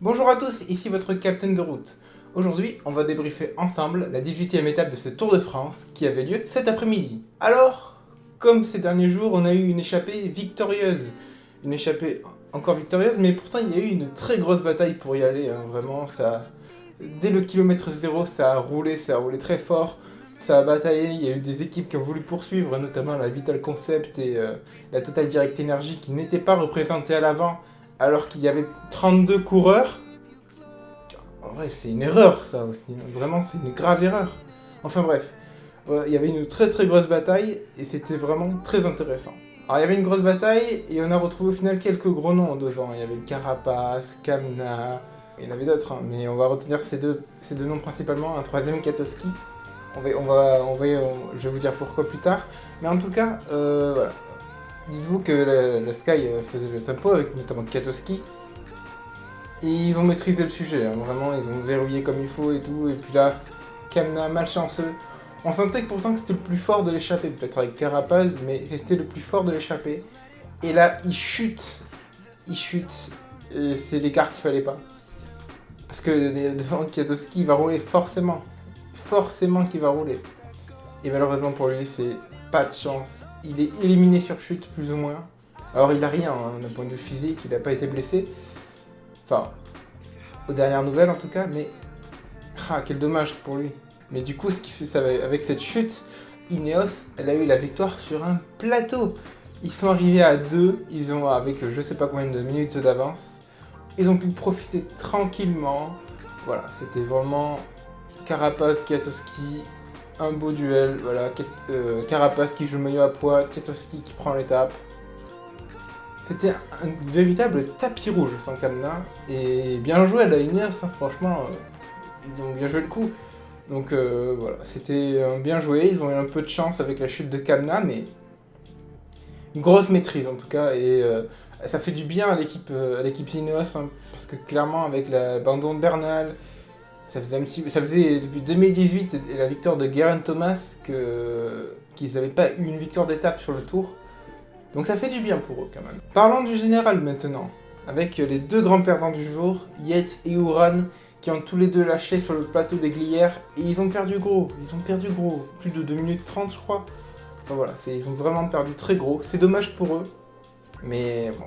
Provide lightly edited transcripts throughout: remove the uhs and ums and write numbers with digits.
Bonjour à tous, ici votre capitaine de route. Aujourd'hui, on va débriefer ensemble la 18e étape de ce Tour de France qui avait lieu cet après-midi. Alors, comme ces derniers jours, on a eu une échappée victorieuse. Une échappée encore victorieuse, mais pourtant il y a eu une très grosse bataille pour y aller. Vraiment, ça... Dès le kilomètre 0, ça a roulé très fort. Ça a bataillé, il y a eu des équipes qui ont voulu poursuivre, notamment la Vital Concept et la Total Direct Energy qui n'étaient pas représentées à l'avant alors qu'il y avait 32 coureurs. En vrai, c'est une erreur ça aussi, vraiment c'est une grave erreur. Enfin bref, il y avait une très très grosse bataille et c'était vraiment très intéressant. Alors il y avait une grosse bataille et on a retrouvé au final quelques gros noms devant. Il y avait Carapace, Kamna, il y en avait d'autres, mais on va retenir ces deux noms principalement, un troisième Katowski. Je vais vous dire pourquoi plus tard. Mais en tout cas, voilà. Dites-vous que le Sky faisait le tempo avec notamment Katowski. Et ils ont maîtrisé le sujet, vraiment, ils ont verrouillé comme il faut et tout. Et puis là, Kamna, malchanceux. On sentait que pourtant que c'était le plus fort de l'échappée, peut-être avec Carapace, mais c'était le plus fort de l'échappée. Et là, il chute. Et c'est l'écart qu'il fallait pas. Parce que devant Katowski, il va rouler forcément. Forcément qu'il va rouler. Et malheureusement pour lui, c'est pas de chance. Il est éliminé sur chute, plus ou moins. Alors il a rien, d'un point de vue physique, il n'a pas été blessé. Enfin, aux dernières nouvelles en tout cas, mais... Ah, quel dommage pour lui. Mais du coup, ce qui fait, avec cette chute, Ineos, elle a eu la victoire sur un plateau. Ils sont arrivés à 2, ils ont, avec je sais pas combien de minutes d'avance, ils ont pu profiter tranquillement. Voilà, c'était vraiment Carapace, Katowski, un beau duel. Voilà, Carapace qui joue le maillot à poids, Katowski qui prend l'étape. C'était un véritable tapis rouge sans Kamna. Et bien joué à la Ineos, franchement, ils ont bien joué le coup. Donc voilà, c'était bien joué, ils ont eu un peu de chance avec la chute de Kamna, mais une grosse maîtrise en tout cas, et ça fait du bien à l'équipe Ineos, hein, parce que clairement avec l'abandon de Bernal, ça faisait depuis 2018 et la victoire de Geraint Thomas qu'ils n'avaient pas eu une victoire d'étape sur le Tour, donc ça fait du bien pour eux quand même. Parlons du général maintenant, avec les deux grands perdants du jour, Yates et Uran, qui ont tous les deux lâché sur le plateau des Glières, et ils ont perdu gros, plus de 2 minutes 30 je crois. Enfin voilà, ils ont vraiment perdu très gros, c'est dommage pour eux, mais bon.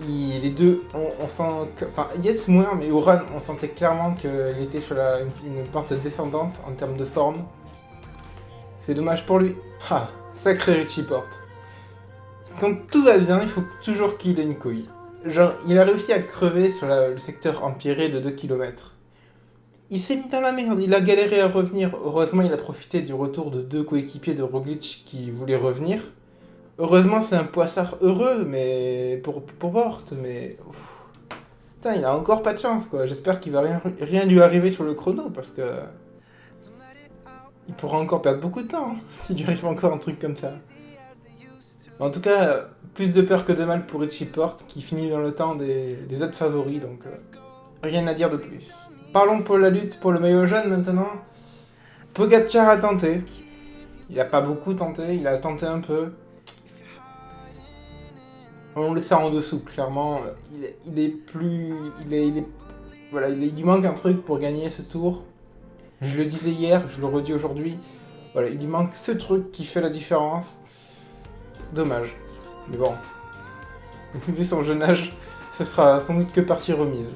Les deux, on sent enfin Yates moins, mais Uran, on sentait clairement qu'il était sur une pente descendante en termes de forme. C'est dommage pour lui. Ah, sacré Richie Porte. Quand tout va bien, il faut toujours qu'il ait une couille. Genre, il a réussi à crever sur le secteur empierré de 2 km. Il s'est mis dans la merde, il a galéré à revenir. Heureusement, il a profité du retour de 2 coéquipiers de Roglic qui voulaient revenir. Heureusement, c'est un poissard heureux, mais pour Porte, mais... Putain, il a encore pas de chance, quoi. J'espère qu'il va rien lui arriver sur le chrono, parce que... Il pourra encore perdre beaucoup de temps, hein, s'il lui arrive encore un truc comme ça. En tout cas, plus de peur que de mal pour Richie Porte, qui finit dans le temps des autres favoris, donc rien à dire de plus. Parlons pour la lutte pour le maillot jaune maintenant. Pogacar a tenté. Il a pas beaucoup tenté, il a tenté un peu. On le sent en dessous, clairement. Voilà, il lui manque un truc pour gagner ce tour. Je le disais hier, je le redis aujourd'hui. Voilà, il lui manque ce truc qui fait la différence. Dommage. Mais bon, vu son jeune âge, ce sera sans doute que partie remise.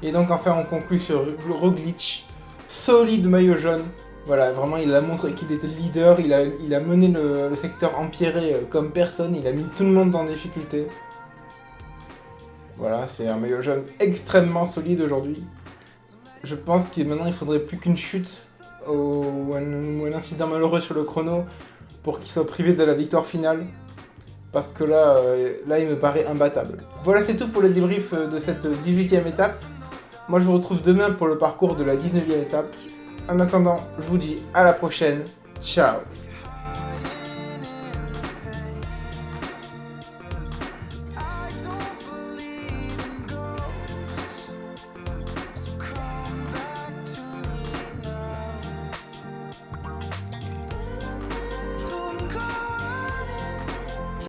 Et donc enfin on conclut sur Roglic. Solide maillot jaune. Voilà, vraiment il a montré qu'il était leader, il a mené le secteur empierré comme personne, il a mis tout le monde en difficulté. Voilà, c'est un maillot jaune extrêmement solide aujourd'hui. Je pense que maintenant il faudrait plus qu'une chute ou un incident malheureux sur le chrono pour qu'il soit privé de la victoire finale. Parce que là, il me paraît imbattable. Voilà, c'est tout pour le débrief de cette 18e étape. Moi, je vous retrouve demain pour le parcours de la 19e étape. En attendant, je vous dis à la prochaine. Ciao!